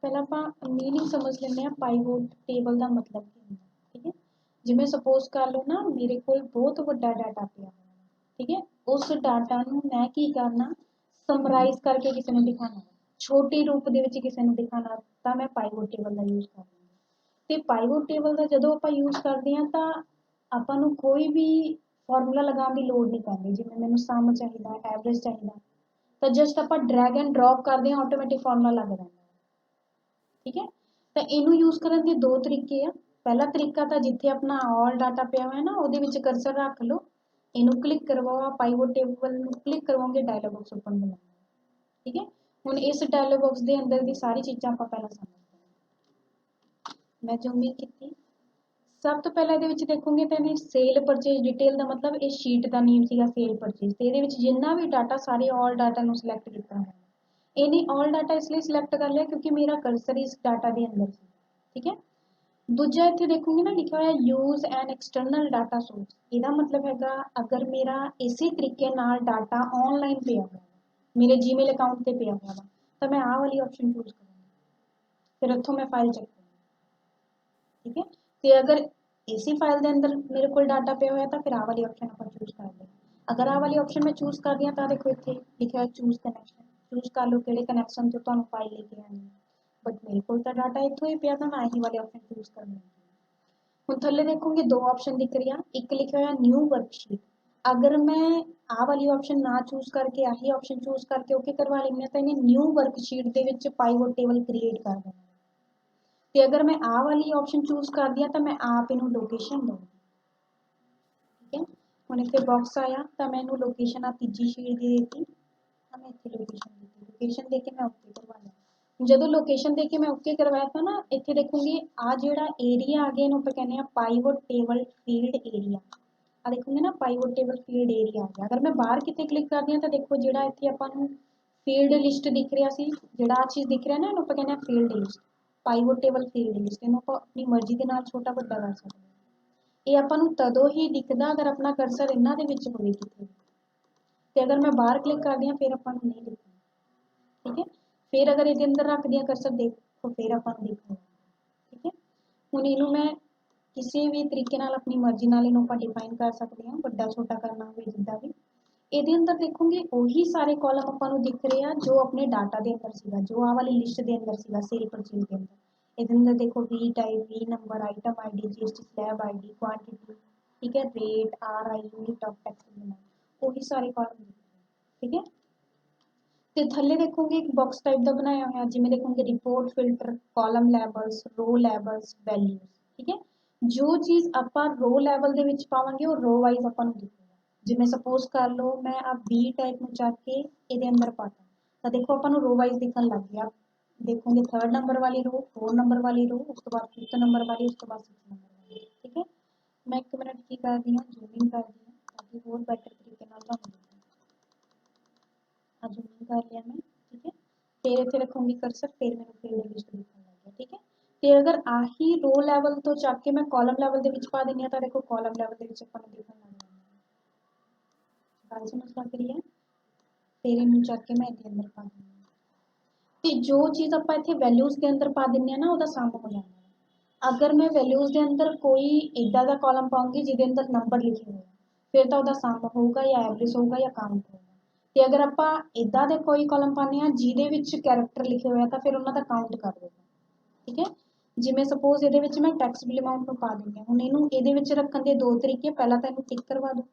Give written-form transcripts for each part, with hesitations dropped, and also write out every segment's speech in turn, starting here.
पहला आप मीनिंग समझ लेंगे पाइवोट टेबल का मतलब की होंदा। ठीक है, जिवें सपोज कर लो ना मेरे को बहुत वड्डा डाटा पिया होया, ठीक है, उस डाटा नूं मैं की करना समराइज करके किसी ने दिखाना, छोटे रूप दे विच किसी ने दिखाना, तो मैं पाइवोट टेबल का यूज कर लूँगी। तो पाइवोट टेबल का जदों आप यूज करते हैं तो ਆਪਾਂ ਨੂੰ कोई भी फॉर्मूला लगाने की लोड़ नहीं पैंदी, जिवें मैनूं सम चाहिदा, एवरेज चाहिदा, तो जस्ट आप ड्रैग एंड ड्रॉप करते हैं ऑटोमैटिक फॉर्मूला लग जाता है। ठीक है, तो इनू यूज करने के दो तरीके आ। पहला तरीका तो जिथे अपना ऑल डाटा पिया हुआ है ना वो कर्सर रख लो, इनू क्लिक करवाओ, पाइवोट टेबल क्लिक करवाओगे डायलॉग बॉक्स ओपन हो जाएगा। ठीक है, हुण इस डायलॉग बॉक्स के अंदर की सारी चीज़ां आप पहला समझते हैं। मैं जूमिंग की, सब तो पहले ये देखोगे तो इन्हें सेल परचेज डिटेल का मतलब इस शीट का नेम सीगा सेल परचेज, तो ये जिन्ना भी डाटा सारे ऑल डाटा नूं सिलेक्ट किया है। इन्हें ऑल डाटा इसलिए सिलेक्ट कर लिया क्योंकि मेरा कर्सर इस डाटा के अंदर सी। ठीक है, दूजा इत्थे देखोगे ना लिखा हुआ use an external data source, इसका मतलब है अगर मेरा इसी तरीके नाल डाटा ऑनलाइन पिया हुआ मेरे जीमेल अकाउंट से पिया हुआ तो मैं आ वाली ऑप्शन चूज करूँगी, फिर इतों मैं फाइल चेक करूँगी। ठीक है, तो अगर इसी फाइल के अंदर मेरे को डाटा पिया हुआ तो फिर आ वाली ऑप्शन आप चूज कर दें। अगर आ वाली ऑप्शन मैं चूज कर दिया तो देखो इतने लिखा है चूज कनैक्शन, चूज कर लो कि कनैक्शन तो तुम फाइल लेके आनी है, बट मेरे को तो डाटा इतों ही पिया तो मैं यही वाली ऑप्शन चूज कर लूँगी। हम थले देखोगे दो ऑप्शन दिख रही है, एक लिखा हुआ न्यू वर्कशीट, अगर मैं आ वाली ऑप्शन ना चूज करके आही ऑप्शन चूज करके ओके करवा लेंगे तो इन्हें न्यू वर्कशीट के पाइवोट टेबल क्रिएट कर देना। तो अगर मैं आ वाली ऑप्शन चूज कर दिया तो मैं आप इनू लोकेशन दूँगी। ठीक है, हम इतने बॉक्स आया तो मैं इनू लोकेशन आ तीजी शीट दे दी, मैं इतने लोकेशन दी, लोकेशन दे के मैं ओके करवा लिया। जो लोकेशन दे के मैं ओके करवाया था ना, इतने देखोगे आ जोड़ा एरिया आ गया इन्हों पर कहने पाइवोट टेबल फील्ड एरिया, आ देखोगे ना पाइवोट टेबल फील्ड एरिया आ गया। अगर मैं बाहर कितने क्लिक करती हूँ तो देखो जोड़ा इतने अपन फील्ड लिस्ट दिख रहा सी, जोड़ा आ चीज़ दिख रहा है ना इन्हों पर कहने field list, pivot table field list, इन्हों को अपनी मर्जी के नाल छोटा वड्डा कर सकते हैं। ये अपन तदों ही दिखता अगर अपना कर्सर इन्हों के विच होवे किते, ते अगर मैं बाहर क्लिक कर दिया फिर अपन नहीं दिखना। ठीक है, फिर अगर ये अंदर रख दिया कर्सर देखो फिर अपन देखो। ठीक है, हुण इनू मैं किसी भी तरीके नाल अपनी मर्जी नाल इनू ਆਪਾਂ डिफाइन कर सकते हैं, वड्डा छोटा करना होवे जिद्दां भी। ਇਹਦੇ अंदर देखोगे ਉਹੀ सारे कॉलम ਆਪਾਂ ਨੂੰ दिख रहे हैं जो अपने डाटा के अंदर सीगा, जो आ वाली लिस्ट के अंदर सीगा सेल परचेज के अंदर। ਇਹਦੇ अंदर देखो V type, V number, item ID, GST slab ID, quantity, ठीक है, rate, R I, unit of tax, वही सारे कॉलम दिख रहे हैं। ठीक है, तो थले देखोगे एक बॉक्स टाइप का बनाया हुआ जिमें देखोगे रिपोर्ट फिल्टर, कॉलम लैबल्स, रो लैबल्स, वैल्यूज। ठीक है, जो चीज़ आप रो लैवल के विच पावांगे वो रो वाइज अपन दिखेगा। जिमें सपोज कर लो मैं आप बी टाइप में चक के ये अंदर पाता तो देखो अपन रो वाइज दिखने लग गया। देखोगे 3rd नंबर वाली रो, 4 नंबर वाली रो, उसके बाद 5th नंबर वाली, उसके बाद 6th नंबर वाली। ठीक है, मैं 1 मिनट की कर दी हूँ जूमिंग कर दी हूँ ताकि और बेटर तरीके जूमिंग कर लिया मैं। ठीक है, फिर इतने रखूँगी कर्सर, फिर मेरे फील्ड लिस्ट दिखने लग गया। ठीक है, तो अगर आही रो लैवल तो चक के मैं कॉलम लैवल के पा देनी तो देखो कॉलम लैवल के अपन दिखने लग जाएगा। गल समझ लग रही है, फिर इन चक के मैं ये अंदर पा देनी। तो जो चीज़ आप इतने वैल्यूज़ के अंदर पा दें ना वह सम हो जाता है। अगर मैं वैल्यूज़ के अंदर कोई इदा का कॉलम पाऊँगी जिसके अंदर नंबर लिखे हुए फिर तो वह सम होगा या एवरेज होगा या काउंट होगा। तो अगर आप इदा के कोई कॉलम पाने जिदे कैरेक्टर लिखे हुए तो फिर उन्होंने काउंट कर देगा। ठीक है, जिमें सपोज ये मैं टैक्सएबल अमाउंट में पा देंगे हूँ इनू ये रखने के दो तरीके, पहला तो इनू टिक करवा दो,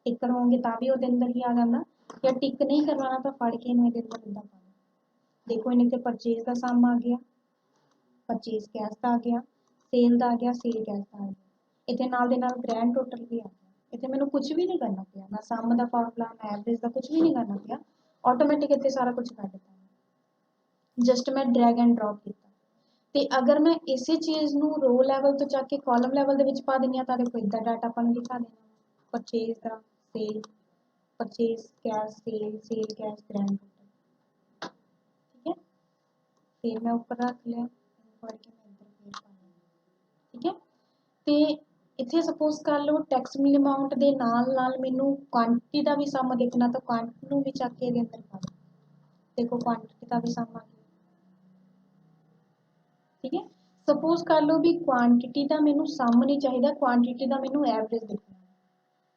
टिक करवाओगे तो भी वो अंदर ही आ जाता, या टिक नहीं करवाना तो फड़ के इन्हें अंदर इदा पा दो। देखो इन्हें परचेज का सम आ गया, परचेज कैश का आ गया, सेल का आ गया, सेल कैश का आ गया, इतने नाल दे नाल ग्रैंड टोटल भी आ गया। इतने मैंने कुछ भी नहीं करना पिया, ना सम का फॉर्मूला ना एवरेज का, कुछ भी नहीं करना पिया, ऑटोमैटिक इतने सारा कुछ कर देता है। जस्ट मैं ड्रैग एंड ड्रॉप किया। तो अगर मैं इसी चीज़ को रो लैवल तो चक के कॉलम लैवल के पा देनी तो देखो इदा डाटा अपन दिखा देना परचेज का, sale, purchase cash, sale, sale cash, grand total. ठीक है, फिर मैं ऊपर रख लिया, पढ़ के मैं इधर फिर पा लिया। ठीक है, तो इतने सपोज कर लो टैक्सएबल अमाउंट के नाल नाल मैनू क्वांटिटी का भी सम देखना तो क्वांटिटी भी चक के अंदर पा दो। देखो क्वांटिटी का भी सम आ गया। ठीक है। सपोज कर लो भी क्वांटिटी का मैनू सम नहीं चाहिए, क्वांटिटी का मैनू एवरेज देखना।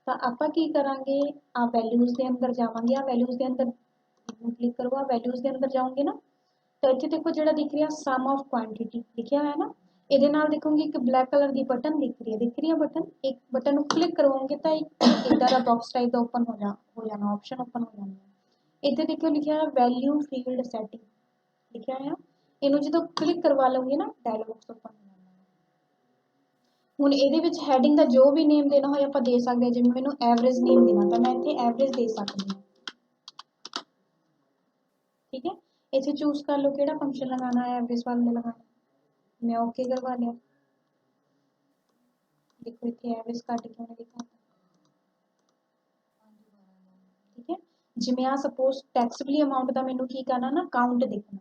तो आप की करांगे आ वैल्यूज़ के अंदर जावांगे, आ वैल्यूज़ के अंदर क्लिक करो, आ वैल्यूज़ के अंदर जाओगे ना तो इतने देखो जो दिख रहा सम ऑफ क्वांटिटी लिखा हुआ है ना, ये देखोगे एक ब्लैक कलर की बटन दिख रही है बटन, एक बटन को क्लिक करवाओगे तो एक इधर बॉक्स टाइप का ओपन हो जाना ऑप्शन ओपन हो जाना। इतने देखो लिखा है वैल्यू फील्ड सैटिंग लिखा है, इनू जो क्लिक करवा लोगे ना डायलॉग बॉक्स ओपन हो जाना। हुण इहदे विच हैडिंग का जो भी नेम देना हो आप दे सकते हैं, जिवें मैनूं एवरेज नेम देना तो मैं इत्थे एवरेज दे सकती हूँ। ठीक है, इसे चूज कर लो केड़ा फंक्शन लगाना है, एवरेज वाले लगाना, मैं ओके करवा लिया। देखो इतने एवरेज काट के उन्हें लिखा। ठीक है, जिवें आ सपोज टैक्सेबल अमाउंट का मैनू की करना ना काउंट देखना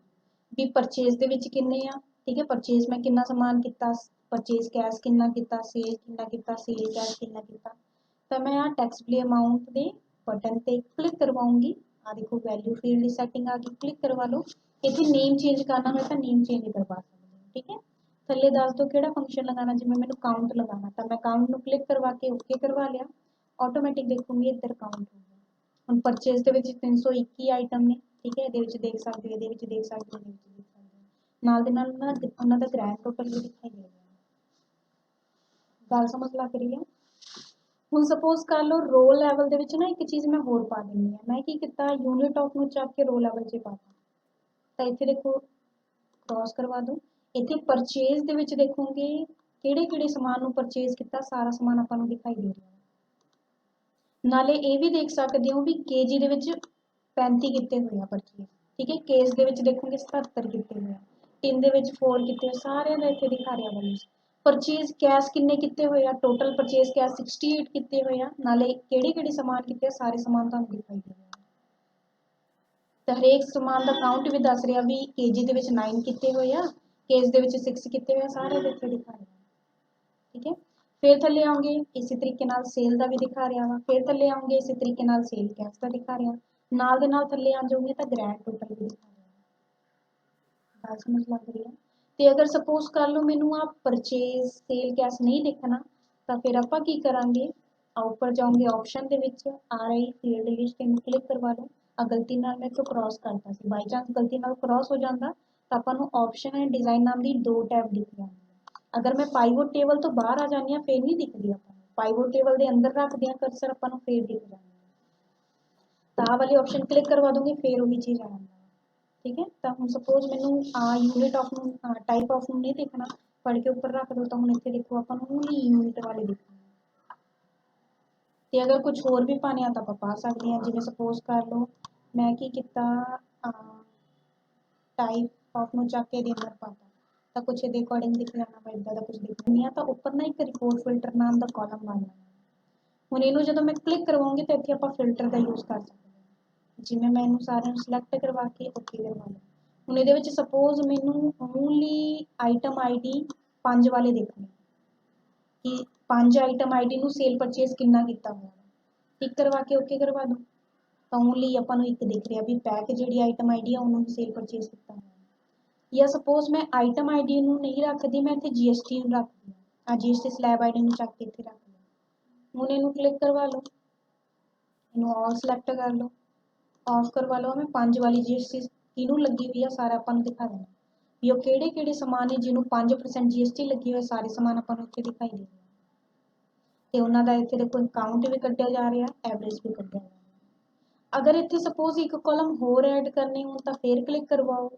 भी परचेज दे विच किन्ने आ। ठीक है, परचेज मैं कितना समान किता, परचेज कैश कितना किता, सेल कितना किता, सेल कैश कितना किता। तो मैं आ टैक्सेबल अमाउंट दे बटन पे क्लिक करवाऊंगी। आ देखो वैल्यू फील्ड की सेटिंग आ गई, क्लिक करवा लो। इतने नेम चेंज करना हो तो नेम चेंज करवा सकते हो। ठीक है, थले दस दो केड़ा फंक्शन लगाना, जिवें मैंने काउंट लगाना तो मैं काउंट में क्लिक करवा के ओके करवा लिया। ऑटोमैटिक देखूंगी इधर काउंट हो गया। हम परचेज के 321 आइटम ने। ठीक है, ये देख सकते हो, ये देख सकते हो, देख सकते हो। नाल दे नाल ना उन्हां दा ग्रैंड टोटल भी दिखाई दे रहा है। गल समझ लग रही है। ਹੁਣ सपोज कर लो रो लैवल ਦੇ ਵਿੱਚ ਨਾ ਇੱਕ ਚੀਜ਼ ਮੈਂ ਹੋਰ ਪਾ ਦਿੰਨੀ ਆ। ਮੈਂ ਕੀ ਕੀਤਾ यूनिट ऑफ ਨੂੰ ਚੱਕ ਕੇ रो ਲੈਵਲ 'ਚ ਪਾਤਾ। ਤਾਂ ਇੱਥੇ ਦੇਖੋ क्रॉस करवा दो। ਇੱਥੇ परचेज ਦੇ ਵਿੱਚ ਦੇਖੋਗੇ ਕਿਹੜੇ ਕਿਹੜੇ ਸਮਾਨ ਨੂੰ परचेज ਕੀਤਾ, ਸਾਰਾ ਸਮਾਨ ਆਪਾਂ ਨੂੰ ਦਿਖਾਈ ਦੇ ਰਿਹਾ ਹੈ। ਨਾਲੇ ਇਹ ਵੀ ਦੇਖ ਸਕਦੇ ਹੋ ਵੀ केजी ਦੇ ਵਿੱਚ 35 ਕੀਤੇ ਹੋਏ ਆ परचेज। ठीक है, केस ਦੇ ਵਿੱਚ ਦੇਖੋਗੇ 77 ਕੀਤੇ ਹੋਏ ਆ, टिन ਦੇ ਵਿੱਚ 4 ਕੀਤੇ ਹੋਏ, ਸਾਰਿਆਂ ਦਾ ਇੱਥੇ ਦਿਖਾ ਰਿਹਾ ਵੈਲਿਊਜ਼। परचेज कैश किन्ने किते हुए आ, टोटल परचेज कैश 68 किते हुए आ, नाले केड़े-केड़े समान किते, सारे समान तुहानूं दिखाई दे रहे हैं। तो हरेक समान का काउंट भी दस रहा भी केजी दे विच 9 किते हुए आ, केस दे विच 6 किते हुए आ, सारे इत्थे दिखा रहे हैं। ठीक है, फिर थल्ले आऊंगे इसी तरीके नाल सेल का भी दिखा रहा वा, फिर थल्ले आऊंगे इसी तरीके नाल सेल कैश का दिखा रहा, नाल दे नाल थल्ले आ जाऊंगे तो ग्रैंड टोटल भी दिखा रहा। गल समझ लग रही है। तो अगर सपोज कर लो मैनू आप परचेज सेल कैश नहीं देखना तो फिर आप की करांगे, ऊपर जाओगे ऑप्शन के विच आ रही फील्ड लिस्ट इन क्लिक करवा लो। गलती नाल मैं तो क्रॉस करता सी, बाई चांस गलती नाल क्रॉस हो जाता तो आपां नूं ऑप्शन एंड डिजाइन नाम की 2 टैब दिख जाएंगे। अगर मैं पाइवोट टेबल तो बाहर आ जानी हाँ फिर नहीं दिखती, आपां पाइवोट टेबल के अंदर रखते हैं कर्सर आपां नूं फिर दिख जाएंगे। तो आ वाली ऑप्शन क्लिक करवा दूंगी फिर वही चीज़ आ जाएगी। ठीक है, तो हम सपोज मैनू यूनिट ऑफ टाइप ऑफ नहीं देखना, पढ़ के ऊपर रख दो तो हम इतने देखो अपन यूनिट वाले देखना। तो अगर कुछ होर भी पाने तो आप पा सकते हैं, जिवें सपोज कर लो मैं की किता टाइप ऑफ ਨੂੰ ਚੱਕ के अंदर पाता तो कुछ ये अकॉर्डिंग दिख जाना वा, इदा का कुछ दिखना नहीं है। तो ऊपर ना एक रिपोर्ट फिल्टर नाम का कॉलम बन जाना। हुण इहनूं जदों मैं क्लिक करवाऊंगी तो इत्थे आपां फिल्टर का यूज़ कर सकते हैं, जिवें मैं इहनूं सारिਆਂ ਨੂੰ सिलेक्ट करवा के ओके करवा लूँ। हुण इहदे विच सपोज मैनू ओनली आइटम आईडी 5 वाले देखने कि 5 आइटम आईडी नूं सेल परचेज कितना किया हुआ, टिक करवा के ओके करवा दूँ तो ओनली आपां नूं एक दिख रहा भी पैक जिहड़ी आइटम आईडी है उन्होंने सेल परचेज किया हुआ। या सपोज मैं आइटम आईडी नूं नहीं रखती, मैं इत्थे जीएसटी नूं रखदी हां, जीएसटी स्लैब आईडी नूं चक के इत्थे रख लिया। हुण इहनूं क्लिक करवा लो, इहनूं ऑल सिलेक्ट कर लो, ऑफ करवा लो। मैं 5 वाली जीएसटी किनूं लगी हुई है सारा आपां नूं दिखा देना भी वो किहड़े-किहड़े समान है जिन्हों 5% जीएसटी लगी हुई, सारे समान आपां नूं इत्थे दिखाई दे रहे हैं। ते उन्हां दा इत्थे देखो काउंट भी कड्ढिया जा रहा, एवरेज भी कड्ढिया जा रहा। अगर इत्थे सपोज एक कॉलम होर ऐड करने हो तो फिर क्लिक करवाओ,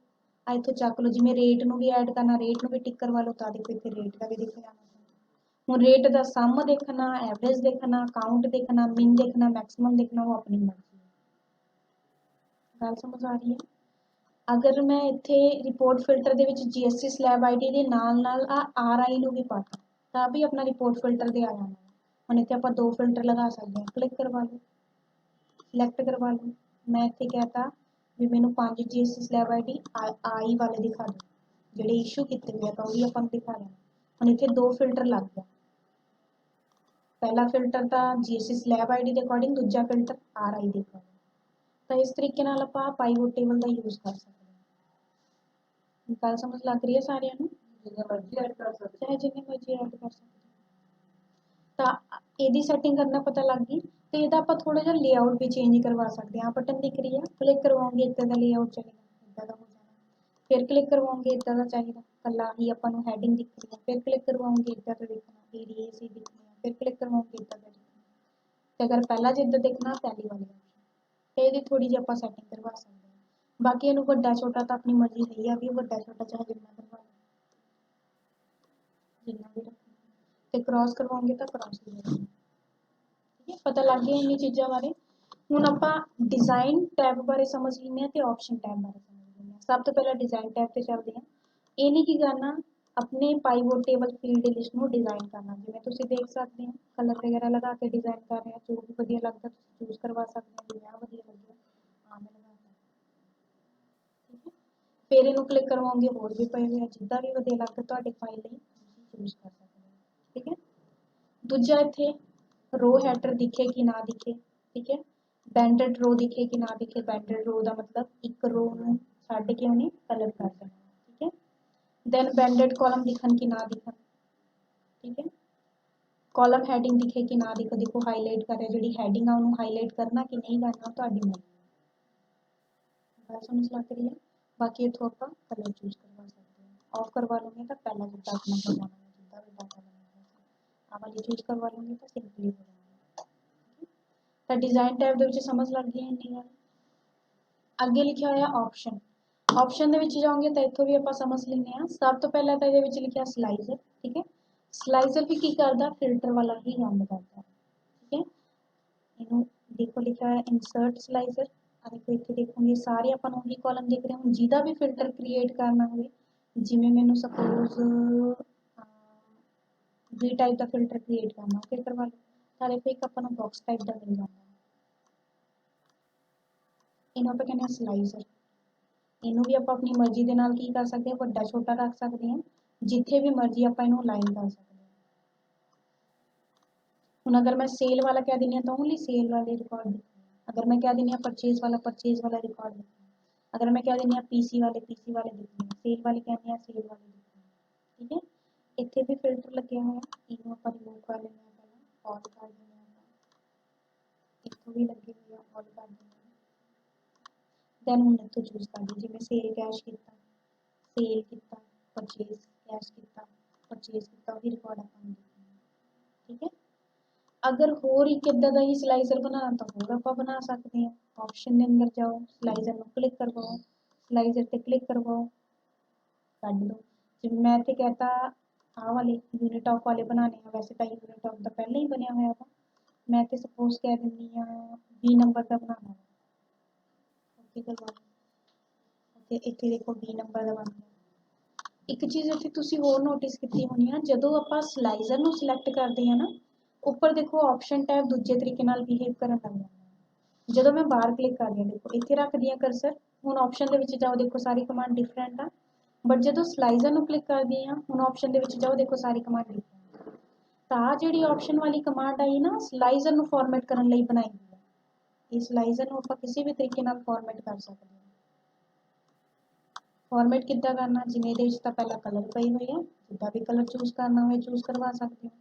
इत्थों चक लो, जिवें रेट नूं भी ऐड करना, रेट नूं भी टिक करवा लो तो देखो इत्थे रेट का भी दिख जाना। हुण रेट का सम देखना, एवरेज देखना, काउंट देखना, मिन देखना, मैक्सिमम देखना, वो अपनी मर्जी है। गल समझ आ रही है। अगर मैं इत्थे रिपोर्ट फिल्टर दे विच जीएसटी स्लैब आईडी दे नाल नाल आरआई नूं भी पाता तां भी अपना रिपोर्ट फिल्टर दे आ जाना। हुण इत्थे आपां 2 फिल्टर लगा सकते हैं, क्लिक करवा लो, सिलेक्ट करवा लो। मैं इत्थे कहता भी मैनूं 5 जीएसटी स्लैब आईडी आई वाले दिखा दो जिहड़े इशू कीते हुए तो वही आपां दिखा देना। हुण इत्थे 2 फिल्टर लग गया, पहला फिल्टर था जीएसटी स्लैब आईडी के अकॉर्डिंग, दूजा फिल्टर आरआई के अकॉर्डिंग। तो इस तरीके आप पाइवोट टेबल का यूज़ कर सकते हैं। गल समझ लग रही है सारिਆਂ ਨੂੰ। चाहे जिन्ने मर्जी ऐड कर सकते ਤਾਂ ਇਹਦੀ ਸੈਟਿੰਗ ਕਰਨਾ ਪਤਾ ਲੱਗ ਗਈ। ਤੇ ਇਹਦਾ ਆਪਾਂ ਥੋੜਾ ਜਿਹਾ ਲੇਆਊਟ ਵੀ ਚੇਂਜ ਕਰਵਾ ਸਕਦੇ ਹਾਂ। ਬਟਨ ਦਿਖ ਰਹੀ ਹੈ, ਕਲਿੱਕ ਕਰਵਾਉਂਗੇ ਇੱਦਾਂ ਦਾ ਲੇਆਊਟ ਚਲੇਗਾ, ਇੱਦਾਂ ਦਾ ਹੋ ਜਾਣਾ। ਫਿਰ ਕਲਿੱਕ ਕਰਵਾਉਂਗੇ ਇੱਦਾਂ ਦਾ ਚਾਹੀਦਾ, ਕੱਲਾ ਹੀ ਆਪਾਂ ਨੂੰ ਹੈਡਿੰਗ ਦਿਖ ਰਹੀ ਹੈ। ਫਿਰ ਕਲਿੱਕ ਕਰਵਾਉਂਗੇ ਇੱਦਾਂ ਦਾ ਦੇਖਣਾ, ਏਰੀਏ ਸੀ ਦਿਖਣੀ ਹੈ। ਫਿਰ ਕਲਿੱਕ ਕਰਵਾਉਂਗੇ ਇੱਦਾਂ ਦਾ ਦਿਖਣਾ। ਤੇ ਅਗਰ ਪਹਿਲਾਂ ਜਿੱਦਾਂ ਦੇਖਣਾ ਪਹਿਲੀ ਵਾਲੀ ਤੇ ਇਹਦੀ ਥੋੜੀ ਜਿਹੀ ਆਪਾਂ ਸੈਟਿੰਗ ਕਰਵਾ ਸਕਦੇ ਹਾਂ। ਬਾਕੀ ਇਹਨੂੰ ਵੱਡਾ ਛੋਟਾ ਤਾਂ ਆਪਣੀ ਮਰਜ਼ੀ ਹੈਗੀ ਆ ਵੀ ਵੱਡਾ ਛੋਟਾ ਚਾਹੇ ਜਿੰਨਾ ਕਰਵਾ ਲਓ, ਜਿੰਨਾ ਵੀ ਰੱਖਣਾ। ਤੇ ਕ੍ਰਾਸ ਕਰਵਾਉਂਗੇ ਤਾਂ ਕ੍ਰਾਸ ਹੀ ਹੋਏਗਾ। ਠੀਕ ਹੈ, ਪਤਾ ਲੱਗ ਗਿਆ ਇੰਨੀ ਚੀਜ਼ਾਂ ਬਾਰੇ। ਹੁਣ ਆਪਾਂ ਡਿਜ਼ਾਈਨ ਟੈਬ ਬਾਰੇ ਸਮਝ ਲੈਂਦੇ ਹਾਂ ਤੇ ਆਪਸ਼ਨ ਟੈਬ ਬਾਰੇ ਸਮਝ ਲੈਂਦੇ ਹਾਂ। ਸਭ ਤੋਂ ਪਹਿਲਾਂ ਡਿਜ਼ਾਈਨ ਟੈਬ ਤੇ ਚੱਲਦੇ ਹਾਂ। ਇਹਨੇ ਕੀ ਕਰਨਾ, ਆਪਣੇ ਪਾਈਵੋਟ ਟੇਬਲ ਫੀਲਡ ਲਿਸਟ ਨੂੰ ਡਿਜ਼ਾਈਨ ਕਰਨਾ। ਜਿਵੇਂ ਤੁਸੀਂ ਦੇਖ ਸਕਦੇ ਹੋ ਕਲਰ ਵਗੈਰਾ ਲਗਾ ਕੇ ਡਿਜ਼ਾਈਨ ਕਰ ਰਹੇ ਹਾਂ, ਜੋ ਵੀ ਵਧੀਆ ਲੱਗਦਾ ਤੁਸੀਂ ਚੂਜ਼ ਕਰਵਾ ਸਕਦੇ ਹੋ। ਜਿਵੇਂ ਆ ਵਧੀਆ ਲੱਗਿਆ ਆ ਮੈਂ ਲਗਾਤਾ। ਠੀਕ ਹੈ, ਫਿਰ ਇਹਨੂੰ ਕਲਿੱਕ ਕਰਵਾਉਂਗੇ, ਹੋਰ ਵੀ ਪਏ ਹੋਏ ਆ, ਜਿੱਦਾਂ ਵੀ ਵਧੀਆ ਲੱਗਦਾ ਤੁਹਾਡੇ ਫਾਈਲ ਲਈ ਤੁਸੀਂ ਚੂਜ਼ ਕਰ ਸਕਦੇ ਹੋ। ਠੀਕ ਹੈ, ਦੂਜਾ ਇੱਥੇ रो हैडर दिखे कि ना दिखे। ठीक है, बैंडेड रो दिखे कि ना दिखे। बैंडेड रो का मतलब एक रो ਨੂੰ ਛੱਡ ਕੇ ਉਹਨੇ ਕਲਰ ਕਰ ਦੇਣਾ। ठीक है, देन बैंडेड कॉलम दिखन कि ना दिखन। ठीक है, कॉलम हैडिंग दिखे कि ना दिखे। देखो हाईलाइट कर रहा, जी हैडिंग आ उन्होंने हाईलाइट करना कि नहीं करना ਤੁਹਾਡੀ मर्जी। समझ लग रही है। बाकी इथों आप कलर चूज करवा सकते हैं। ऑफ करवा लोगे तो पहला जिदा अपना हो जाना, जिदा भी डाटा बनाना आ वाली चूज करवा लोगे तो सिंपली हो जाना। ਤਾਂ ਡਿਜ਼ਾਈਨ ਟੈਬ ਦੇ ਵਿੱਚ ਸਮਝ ਲੱਗ ਗਈ ਇੰਨੀ ਗੱਲ। ਅੱਗੇ ਲਿਖਿਆ ਹੋਇਆ ਆਪਸ਼ਨ। ਆਪਸ਼ਨ ਦੇ ਵਿੱਚ ਜਾਓਗੇ ਤਾਂ ਇੱਥੋਂ ਵੀ ਆਪਾਂ ਸਮਝ ਲੈਂਦੇ ਹਾਂ। ਸਭ ਤੋਂ ਪਹਿਲਾਂ ਤਾਂ ਇਹਦੇ ਵਿੱਚ ਲਿਖਿਆ ਸਲਾਈਜ਼ਰ। ਠੀਕ ਹੈ, ਸਲਾਈਜ਼ਰ ਵੀ ਕੀ ਕਰਦਾ, ਫਿਲਟਰ ਵਾਲਾ ਹੀ ਕੰਮ ਕਰਦਾ। ਠੀਕ ਹੈ, ਇਹਨੂੰ ਦੇਖੋ ਲਿਖਿਆ ਹੋਇਆ ਇਨਸਰਟ ਸਲਾਈਜ਼ਰ। ਆ ਦੇਖੋ ਇੱਥੇ ਦੇਖੋਗੇ ਸਾਰੇ ਆਪਾਂ ਨੂੰ ਉਹੀ ਕਾਲਮ ਦਿਖ ਰਹੇ ਹੁਣ। ਜਿਹਦਾ ਵੀ ਫਿਲਟਰ ਕ੍ਰੀਏਟ ਕਰਨਾ ਹੋਵੇ, ਜਿਵੇਂ ਮੈਨੂੰ ਸਪੋਜ਼ ਵੀ ਟਾਈਪ ਦਾ ਫਿਲਟਰ ਕ੍ਰੀਏਟ ਕਰਨਾ, ਫਿਰ ਕਰਵਾ ਲਓ। ਤਾਂ ਦੇਖੋ ਇੱਕ ਆਪਾਂ ਨੂੰ ਬਾਕਸ ਟਾਈਪ ਦਾ ਮਿਲ ਜਾਂਦਾ। ਇਹਨੂੰ ਆਪਾਂ ਕਹਿੰਦੇ ਹਾਂ ਸਲਾਈਜ਼ਰ। ਇਹਨੂੰ ਵੀ ਆਪਾਂ ਆਪਣੀ ਮਰਜ਼ੀ ਦੇ ਨਾਲ ਕੀ ਕਰ ਸਕਦੇ ਹਾਂ, ਵੱਡਾ ਛੋਟਾ ਰੱਖ ਸਕਦੇ ਹਾਂ। ਜਿੱਥੇ ਵੀ ਮਰਜ਼ੀ ਆਪਾਂ ਇਹਨੂੰ ਅਲਾਈਨ ਕਰ ਸਕਦੇ ਹਾਂ। ਹੁਣ ਅਗਰ ਮੈਂ ਸੇਲ ਵਾਲਾ ਕਹਿ ਦਿੰਦੀ ਹਾਂ ਤਾਂ ਓਨਲੀ ਸੇਲ ਵਾਲੇ ਰਿਕਾਰਡ ਦਿਖਣੇ। ਅਗਰ ਮੈਂ ਕਹਿ ਦਿੰਦੀ ਹਾਂ परचेज वाला रिकॉर्ड दिखना। अगर मैं कह दिंदी पीसी वाले दिखने, सेल वाले कहने सेल वाले दिखने। ठीक है, इतने भी फिल्टर लगे हुए हैं, इन्हों आप रिमूव कर लेंगे, पहले ऑल कर देंगे, इतों भी लगे हुए हैं ऑल कर देंगे। दैन हम इतों चूज कर दी, जिमें सेल कैश किया, सेल किया, परचेज कैश किया, परचेज किया, वही रिकॉर्ड अपन दिखना। ठीक है, अगर होर एक इदा का ही सलाइजर बनाना तो होर आप बना सकते हैं। ऑप्शन के अंदर जाओ, सलाइजर में क्लिक करवाओ, सलाइजर पर क्लिक करवाओ, कर दो। जिवें मैं इत्थे कहता आ वाले यूनिट ऑफ वाले बनाने हैं, वैसे तो यूनिट ऑफ का पहले ही बनया हुआ वा। मैं तो सपोज कह दिंदी हाँ 20 नंबर का बनाना। ओके करवा लो, इत्थे देखो 20 नंबर का बन गया। एक चीज़ इत्थे तुसीं होर नोटिस की होनी है, जदों आपां सलाइजर नूं सिलेक्ट करते हैं ना, ਉੱਪਰ ਦੇਖੋ ਆਪਸ਼ਨ ਟੈਬ ਦੂਜੇ ਤਰੀਕੇ ਨਾਲ ਬਿਹੇਵ ਕਰਨ ਲੱਗ ਜਾਂਦਾ ਹੈ। ਜਦੋਂ ਮੈਂ ਬਾਹਰ ਕਲਿੱਕ ਕਰਦੀ ਹਾਂ, ਦੇਖੋ ਇੱਥੇ ਰੱਖਦੀ ਹਾਂ ਕਰਸਰ, ਹੁਣ ਆਪਸ਼ਨ ਦੇ ਵਿੱਚ ਜਾਓ, ਦੇਖੋ ਸਾਰੀ ਕਮਾਂਡ ਡਿਫਰੈਂਟ ਆ। ਬਟ ਜਦੋਂ ਸਲਾਈਜ਼ਰ ਨੂੰ ਕਲਿੱਕ ਕਰਦੀ ਹਾਂ, ਹੁਣ ਆਪਸ਼ਨ ਦੇ ਵਿੱਚ ਜਾਓ, ਦੇਖੋ ਸਾਰੀ ਕਮਾਂਡ ਡਿਫਰੈਂਟ। ਤਾਂ ਜਿਹੜੀ ਆਪਸ਼ਨ ਵਾਲੀ ਕਮਾਂਡ ਆਈ ਨਾ, ਸਲਾਈਜ਼ਰ ਨੂੰ ਫਾਰਮੈਟ ਕਰਨ ਲਈ ਬਣਾਈ ਗਈ ਹੈ। ਇਹ ਸਲਾਈਜ਼ਰ ਨੂੰ ਆਪਾਂ ਕਿਸੇ ਵੀ ਤਰੀਕੇ ਨਾਲ ਫਾਰਮੈਟ ਕਰ ਸਕਦੇ ਹਾਂ। ਫਾਰਮੈਟ ਕਿੱਦਾਂ ਕਰਨਾ, ਜਿਵੇਂ ਇਹਦੇ ਵਿੱਚ ਤਾਂ ਪਹਿਲਾਂ ਕਲਰ ਪਏ ਹੋਏ ਆ, ਜਿੱਦਾਂ ਵੀ ਕਲਰ ਚੂਜ਼ ਕਰਨਾ ਹੋਵੇ ਚੂਜ਼ ਕਰਵਾ ਸਕਦੇ ਹੋ।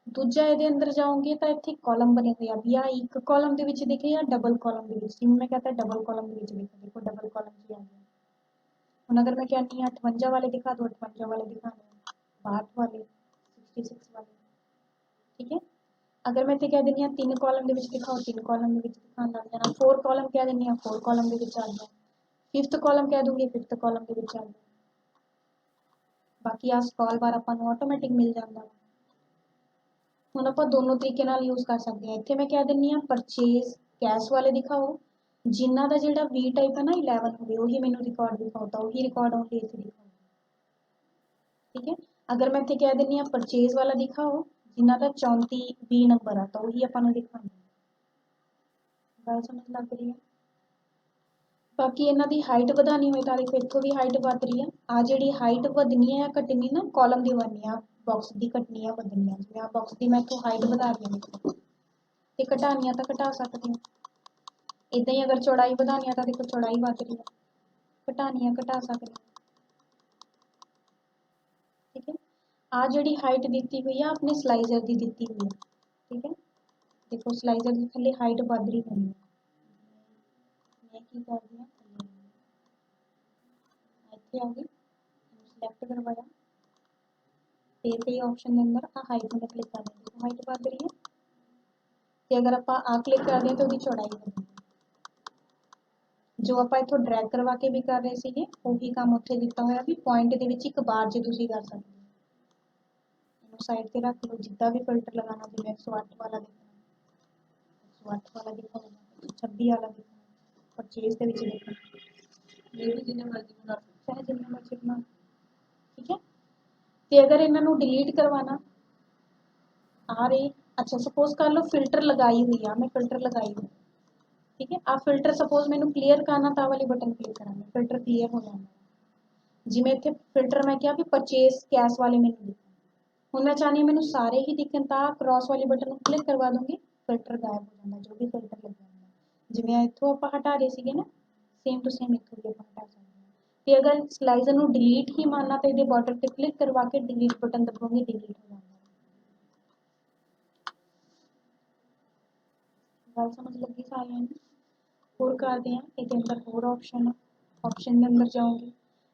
दूजा ये अंदर जाओगे तो इतने कॉलम बने हुए हैं, या एक कॉलम के विच दिखे या डबल कॉलम के विच। जिवें मैं कहता डबल कॉलम के विच दिखे, देखो डबल कॉलम की आ गया। हुण अगर मैं कहनी हाँ 58 वाले दिखा दो, 58 वाले दिखाने, 62 वाले, 66 वाले। ठीक है, अगर मैं इतने कह दिंदी हाँ 3 कॉलम के विच दिखाओ, 3 कॉलम के विच दिखाने लग जाना। 4 कॉलम कह दिंदी हाँ 4 कॉलम के विच आ गया। 5th कॉलम कह दूंगी 5th कॉलम के विच आ गया। बाकी आ स्क्रॉल बार आपां नूं ऑटोमैटिक मिल जाता है। ਹੁਣ ਆਪਾਂ ਦੋਨੋਂ ਤਰੀਕੇ ਨਾਲ ਯੂਜ਼ ਕਰ ਸਕਦੇ ਹਾਂ। ਇੱਥੇ ਮੈਂ ਕਹਿ ਦਿੰਦੀ ਹਾਂ ਪਰਚੇਜ਼ ਕੈਸ਼ ਵਾਲੇ ਦਿਖਾਓ, ਜਿਨ੍ਹਾਂ ਦਾ ਜਿਹੜਾ ਵੀ ਟਾਈਪ ਹੈ ਨਾ 11 ਹੋਵੇ ਉਹੀ ਮੈਨੂੰ ਰਿਕਾਰਡ ਦਿਖਾਓ, ਤਾਂ ਉਹੀ ਰਿਕਾਰਡ ਆਉਂਦੇ ਇੱਥੇ ਦਿਖਾਓ। ਠੀਕ ਹੈ, ਅਗਰ ਮੈਂ ਇੱਥੇ ਕਹਿ ਦਿੰਦੀ ਹਾਂ ਪਰਚੇਜ਼ ਵਾਲਾ ਦਿਖਾਓ, ਜਿਨ੍ਹਾਂ ਦਾ 34 20 ਨੰਬਰ ਆ, ਤਾਂ ਉਹੀ ਆਪਾਂ ਨੂੰ ਦਿਖਾਉਣਾ। ਗੱਲ ਸਮਝ ਲੱਗ ਰਹੀ ਹੈ। ਬਾਕੀ ਇਹਨਾਂ ਦੀ ਹਾਈਟ ਵਧਾਣੀ ਹੋਏ ਤਾਂ ਦੇਖੋ ਇੱਥੋਂ ਵੀ ਹਾਈਟ ਵੱਧ ਰਹੀ ਆ। ਆ ਜਿਹੜੀ ਹਾਈਟ ਵਧਣੀ ਹੈ ਜਾਂ ਘਟਣੀ ਨਾ, ਕਾਲਮ ਦੀ ਵਧਣੀ ਆ, ਬਾਕਸ ਦੀ ਘਟਣੀ ਆ ਵਧਣੀ ਆ। ਜਿਵੇਂ ਆ ਬਾਕਸ ਦੀ ਮੈਂ ਇੱਥੋਂ ਹਾਈਟ ਵਧਾ ਰਹੀ ਹਾਂ, ਦੇਖੋ, ਤੇ ਘਟਾਣੀ ਆ ਤਾਂ ਘਟਾ ਸਕਦੇ ਹਾਂ। इदा ही अगर चौड़ाई बढ़ानी है तो देखो चौड़ाई बढ़ रही है, घटानी है घटा सकते हैं। ठीक है। आ जिहड़ी हाइट दी हुई है अपने स्लाइजर की दी हुई है, ठीक है। देखो स्लाइजर की थले हाइट बढ़ रही होनी है, मैं की कर रही हूँ इतने आ गई, सिलेक्ट करवाया, फिर पे ऑप्शन के अंदर आ हाइट में क्लिक कर देंगे तो हाइट बढ़ रही है। तो अगर आप आ क्लिक कर दें तो उसकी चौड़ाई बढ़, जो आप इतों ड्रैग करवा के भी कर रहे थे ਉਹੀ काम उत्थे दिता हुआ भी पॉइंट के एक बार च तुसीं कर सकते हो। साइड से रख लो, जिदा भी फिल्टर लगाना, जिवें 108 वाला देखना, 108 वाला देखो, 126 वाला देखना, परचेज के विच देखना, ये भी जिन्ने मर्जी बना चाहे जिन्ने मर्जी बना, ठीक है। तो अगर इन्हों डिलीट करवाना आ रही, अच्छा सपोज कर लो फिल्टर लगाई हुई है, मैं फिल्टर लगाई हुई, ठीक है। आप फिल्टर सपोज मैंने क्लीयर करना तो वाली बटन क्लिक करा, फिल्टर क्लीयर हो जाना, जिमें इतने फिल्टर मैं क्या भी परचेज कैश वाले मैंने दिखे, हूँ मैं चाहनी मैंने सारे ही दिखन तो क्रॉस वाली बटन क्लिक करवा दूंगी, फिल्टर गायब हो जाता, जो भी फिल्टर लगे होंगे जिमें इतों आप हटा रहे थे ना, सेम टू सेम इतों भी आप हटा सकते हैं। तो अगर स्लाइजर को डिलीट ही मानना तो ये बॉर्डर पर क्लिक करवा के डिलीट बटन दबाऊंगी, डिलीट हो जाएगा। गल समझ लगी सारियां नूं? होर करते हैं ये अंदर होर ऑप्शन है, ऑप्शन के अंदर जाऊँगी,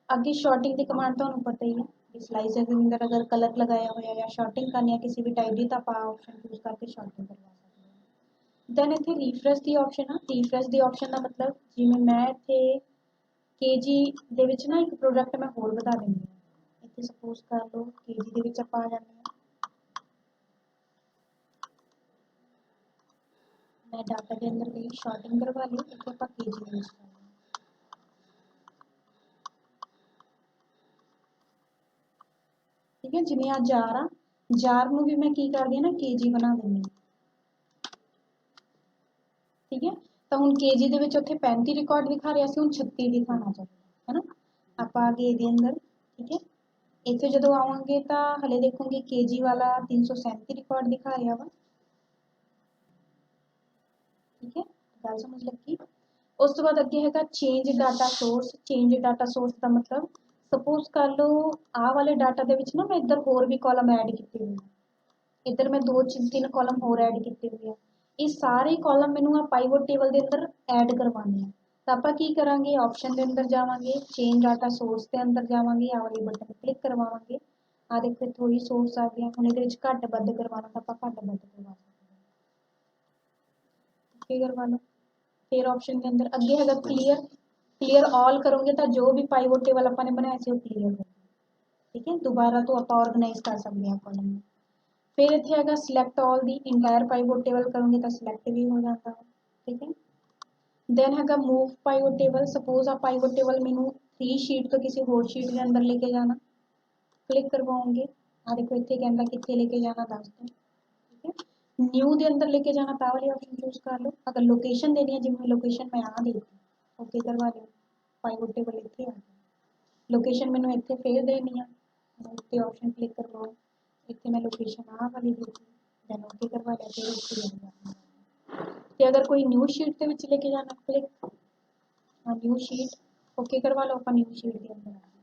अगे शॉर्टिंग की कमांड तो पता ही है, स्लाइजर के अंदर अगर कलर लगाया हुआ या शॉर्टिंग करनी है किसी भी टाइप की तो आप ऑप्शन चूज करके शॉर्टिंग करवा सकते हैं। दैन इतने रीफ्रेश की ऑप्शन है, रीफ्रेश की ऑप्शन का मतलब जिमें मैं इतने KG दे विच ना एक प्रोडक्ट मैं होर बता देंगी, इतने सपोज कर लो KG दे विच आप आ जाते हैं, मैं डाटा के अंदर गई शॉर्टिंग करवा ली, इतने आप KG यूज कर, ठीक है। जिमें आ जार आ, जार में भी मैं की कर दी ना KG बना देंगी, ठीक है। तो हूँ KG के उत्थे 35 रिकॉर्ड दिखा रहा से, हूँ 36 दिखाना चाहिए है ना। आप आ गए ये अंदर, ठीक है। इतने जो आवेंगे तो हले देखोगे KG वाला 337 रिकॉर्ड दिखा रहा वा, ठीक है। गल समझ लगी। उस तो बाद अगे है change data source, change data source का मतलब सपोज कर लो आ वाले डाटा के ना मैं इधर होर भी कॉलम ऐड किए हुए, इधर मैं 2-3 कॉलम होर ऐड किए हुए हैं, ये सारे कॉलम मैनू आ पाइवट टेबल के अंदर ऐड करवाने हैं। तो आप की करांगे ऑप्शन के अंदर जावांगे, चेंज डाटा सोर्स के अंदर जावांगे, आ वाली बटन क्लिक करवावांगे, आ देखो थोड़ी सोर्स आ गया, हूँ ये घट बद करवाना तो आप घट बद करवा सकते हैं, करवा लो। फिर ऑप्शन के अंदर अगे है क्लीयर, क्लीयर ऑल करोगे तो जो भी पाइवट टेबल अपने बनाए से क्लीयर हो, ठीक है। दोबारा तो आप ऑर्गेनाइज कर सकते हैं कॉलम में। फिर इतने है select all the entire pivot table करोगे तो सिलेक्ट भी हो जाता है, ठीक है। दैन है मूव पाइवट टेबल, सपोज आप पाइवट टेबल मैनू 3 शीट तो किसी होर शीट के अंदर लेके जाना, क्लिक करवाओगे, आ देखो इतने कहता कितने लेके जाना दस दो, ठीक है। न्यू के अंदर लेके जाना तो वाली ऑप्शन चूज कर लो, अगर लोकेशन देनी है जिम्मे लोकेशन मैं आ दी ओके करवा लो, पाइवट टेबल इतने आ गया, लोकेशन मैंने इतने फिर देनी है, उत्ते ऑप्शन क्लिक करवाओ, इतने मैं लोकेशन आ वाली दी दैन ओके करवा लिया, फिर उत्ते आ गया। तो अगर कोई न्यू शीट के विच लेके जाना क्लिक, हाँ न्यू शीट ओके करवा लो, आप न्यू शीट के अंदर आ गए,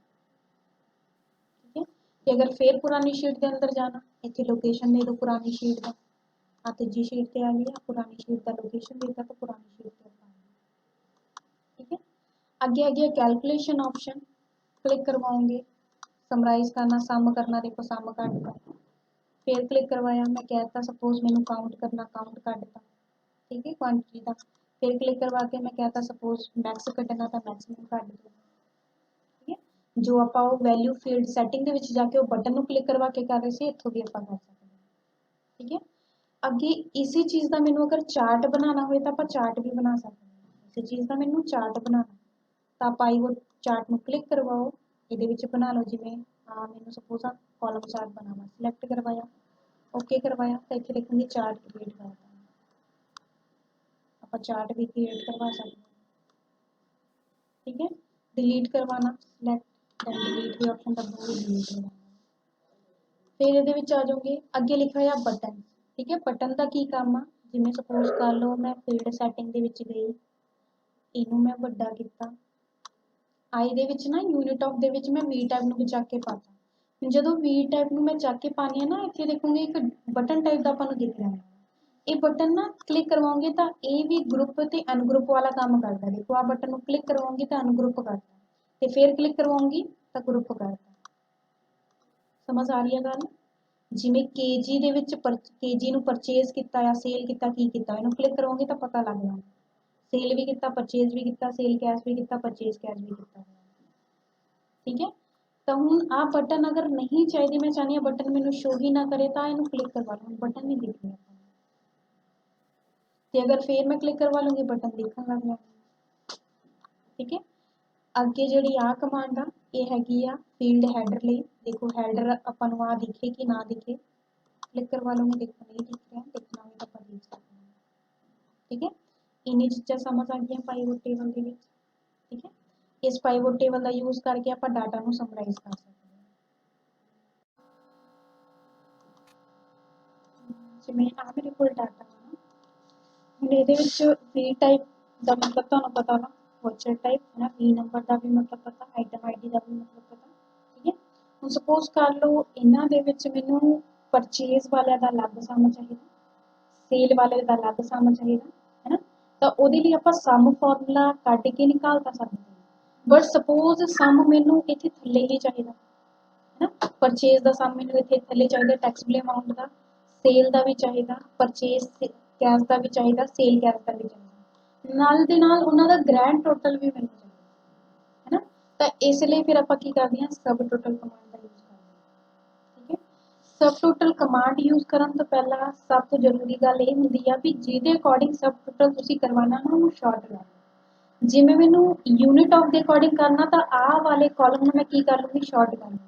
ठीक है। तो अगर फिर पुरानी शीट के अंदर जाना, इतने लोकेशन दे दो पुरानी शीट का, हाँ तीजी शीट पर आ गया, पुरानी शीट का लोकेशन देता तो पुरानी शीट पर आ गया, ठीक है। आगे आगे कैलकुलेशन ऑप्शन क्लिक करवाओगे, समराइज करना सम करना, देखो सम कट का, फिर क्लिक करवाया, मैं कहता सपोज मैंने काउंट करना काउंट कटता, ठीक है क्वांटिटी का, फिर क्लिक करवा के मैं कहता सपोज मैक्स कटना तो मैक्सिमम कट दो, ठीक है। जो आप वैल्यू फील्ड सैटिंग के विच जाके वो बटन को क्लिक करवा के कर रहे थे इतों भी आप कर सकते हैं, ठीक है। अगे इसी चीज़ का मैनू अगर चार्ट बनाना हो तो आप चार्ट भी बना सकते हैं, इसी चीज़ का मैनू चार्ट बनाना तो आप आई वो चार्ट में क्लिक करवाओ, ये बना लो, जिमें मैंने सपोज आ कॉलम चार्ट बनावा, सिलेक्ट करवाया ओके करवाया तो इतने देखेंगे चार्ट क्रिएट करता है, आप चार्ट भी क्रिएट करवा सकते हैं, ठीक है। डिलीट करवाना सिलेक्ट डिलीट भी ऑप्शन का पूरी डिलीट करवाना, फिर ये आ जाओगे अगे लिखा है बटन, ठीक है। बटन का की काम आ, जिमें सपोज कर लो मैं फील्ड सैटिंग के गई, इनू मैं बड़ा किया, आई दे विच ना यूनिट ऑफ दे विच मैं वी टैब नूं बचा के पाता, ਜਦੋਂ V ਟਾਈਪ ਨੂੰ ਮੈਂ ਚੱਕ ਕੇ ਪਾਣੀ ਹੈ ਨਾ, ਇੱਥੇ ਦੇਖੋਗੇ ਇੱਕ ਬਟਨ ਟਾਈਪ ਦਾ ਆਪਾਂ ਨੂੰ ਦਿਖ ਰਿਹਾ। ਇਹ ਬਟਨ ਨਾ ਕਲਿੱਕ ਕਰਵਾਓਗੇ ਤਾਂ ਇਹ ਵੀ ਗਰੁੱਪ ਤੇ ਅਨਗਰੁੱਪ ਵਾਲਾ ਕੰਮ ਕਰਦਾ। ਦੇਖੋ ਆ ਬਟਨ ਨੂੰ ਕਲਿੱਕ ਕਰਵਾਓਗੇ ਤਾਂ ਅਨਗਰੁੱਪ ਕਰਦਾ, ਤੇ ਫਿਰ ਕਲਿੱਕ ਕਰਵਾਉਂਗੀ ਤਾਂ ਗਰੁੱਪ ਕਰਦਾ। ਸਮਝ ਆ ਰਹੀ ਹੈ ਗੱਲ? ਜਿਵੇਂ ਕੇਜੀ ਦੇ ਵਿੱਚ ਕੇਜੀ ਨੂੰ ਪਰਚੇਜ਼ ਕੀਤਾ ਆ, ਸੇਲ ਕੀਤਾ, ਕੀ ਕੀਤਾ, ਇਹਨੂੰ ਕਲਿੱਕ ਕਰਵਾਓਗੇ ਤਾਂ ਪਤਾ ਲੱਗ ਜਾਣਾ। ਸੇਲ ਵੀ ਕੀਤਾ, ਪਰਚੇਜ਼ ਵੀ ਕੀਤਾ, ਸੇਲ ਕੈਸ਼ ਵੀ ਕੀਤਾ, ਪਰਚੇਜ਼ ਕੈਸ਼ ਵੀ ਕੀਤਾ। ਠੀਕ ਹੈ, ਤਾਂ ਹੁਣ ਆ ਬਟਨ ਅਗਰ ਨਹੀਂ ਚਾਹੀਦੇ, ਮੈਂ ਚਾਹੁੰਦੀ ਹਾਂ ਬਟਨ ਮੈਨੂੰ ਸ਼ੋ ਹੀ ਨਾ करे ਤਾਂ ਇਹਨੂੰ ਕਲਿੱਕ ਕਰਵਾ ਲਵਾਂ, ਬਟਨ ਨਹੀਂ दिख रहा। ਤੇ ਅਗਰ ਫਿਰ ਮੈਂ ਕਲਿੱਕ ਕਰਵਾ ਲੂੰਗੀ ਬਟਨ दिखਣ ਲੱਗ ਜਾਣਾ। ਠੀਕ ਹੈ, ਅੱਗੇ ਜਿਹੜੀ ਆ ਕਮਾਂਡ ਆ ਇਹ ਹੈਗੀ ਆ ਫੀਲਡ ਹੈਡਰ ਲਈ। ਦੇਖੋ ਹੈਡਰ ਆਪਾਂ ਨੂੰ ਆ ਦਿਖੇ ਕਿ ਨਾ ਦਿਖੇ, ਕਲਿੱਕ ਕਰਵਾ ਲੂੰਗੀ, ਦੇਖੋ ਨਹੀਂ ਦਿਖ ਰਿਹਾ, ਦੇਖਣਾ ਹੋਵੇ ਤਾਂ ਆਪਾਂ ਦੇਖ ਸਕਦੇ ਹਾਂ। ਠੀਕ ਹੈ, ਇੰਨੀ ਚੀਜ਼ਾਂ ਸਮਝ ਆ ਗਈਆਂ ਪਾਈਵੋਟ ਟੇਬਲ ਦੇ ਵਿੱਚ। ਠੀਕ ਹੈ, ਇਸ ਪਾਈਵੋਟ ਟੇਬਲ ਦਾ ਯੂਜ਼ ਕਰਕੇ ਆਪਾਂ ਡਾਟਾ ਨੂੰ ਸਮਰਾਈਜ਼ ਕਰ ਸਕਦੇ ਹਾਂ। ਜਿਵੇਂ ਆ ਮੇਰੇ ਕੋਲ ਡਾਟਾ ਹੈ ਨਾ, ਹੁਣ ਇਹਦੇ ਵਿੱਚ V ਟਾਈਪ ਦਾ ਮਤਲਬ ਤੁਹਾਨੂੰ ਪਤਾ ਨਾ, ਵਾਚਰ ਟਾਈਪ ਹੈ ਨਾ, V ਨੰਬਰ ਦਾ ਵੀ ਮਤਲਬ ਪਤਾ, ਆਈਟਮ ਆਈਡੀ ਦਾ ਵੀ ਮਤਲਬ ਪਤਾ। ਠੀਕ ਹੈ, ਹੁਣ ਸਪੋਜ਼ ਕਰ ਲਓ ਇਹਨਾਂ ਦੇ ਵਿੱਚ ਮੈਨੂੰ ਪਰਚੇਜ਼ ਵਾਲਿਆਂ ਦਾ ਅਲੱਗ ਸਮ ਚਾਹੀਦਾ, ਸੇਲ ਵਾਲੇ ਦਾ ਅਲੱਗ ਸਮ ਚਾਹੀਦਾ ਹੈ ਨਾ, ਤਾਂ ਉਹਦੇ ਲਈ ਆਪਾਂ ਸਮ ਫਾਰਮੂਲਾ ਕੱਢ ਕੇ ਨਿਕਾਲ ਤਾਂ ਸਕਦੇ ਹਾਂ। ਬਟ ਸਪੋਜ਼ ਸਮ ਮੈਨੂੰ ਇੱਥੇ ਥੱਲੇ ਹੀ ਚਾਹੀਦਾ ਹੈ ਨਾ, ਪਰਚੇਜ਼ ਦਾ ਸਮ ਮੈਨੂੰ ਇੱਥੇ ਥੱਲੇ ਚਾਹੀਦਾ, ਟੈਕਸੇਬਲ ਅਮਾਉਂਟ ਦਾ, ਸੇਲ ਦਾ ਵੀ ਚਾਹੀਦਾ, ਪਰਚੇਜ਼ ਕੈਸ਼ ਦਾ ਵੀ ਚਾਹੀਦਾ, ਸੇਲ ਕੈਸ਼ ਦਾ ਵੀ ਚਾਹੀਦਾ, ਨਾਲ ਦੇ ਨਾਲ ਉਹਨਾਂ ਦਾ ਗ੍ਰੈਂਡ ਟੋਟਲ ਵੀ ਮੈਨੂੰ ਚਾਹੀਦਾ ਹੈ ਨਾ। ਤਾਂ ਇਸ ਲਈ ਫਿਰ ਆਪਾਂ ਕੀ ਕਰਦੇ ਹਾਂ, ਸਬ ਟੋਟਲ ਕਮਾਂਡ ਦਾ ਯੂਜ਼ ਕਰਦੇ ਹਾਂ। ਠੀਕ ਹੈ, ਸਬ ਟੋਟਲ ਕਮਾਂਡ ਯੂਜ਼ ਕਰਨ ਤੋਂ ਪਹਿਲਾਂ ਸਭ ਤੋਂ ਜ਼ਰੂਰੀ ਗੱਲ ਇਹ ਹੁੰਦੀ ਆ ਵੀ ਜਿਹਦੇ ਅਕੋਰਡਿੰਗ ਸਬ ਟੋਟਲ ਤੁਸੀਂ ਕਰਵਾਉਣਾ ਨਾ ਉਹਨੂੰ ਸ਼ਾਰਟ ਕਰ। ਜਿਵੇਂ ਮੈਨੂੰ यूनिट ऑफ के अकॉर्डिंग करना तो आ वाले कॉलम में मैं की कर लूँगी, शॉर्ट कर लूँगी।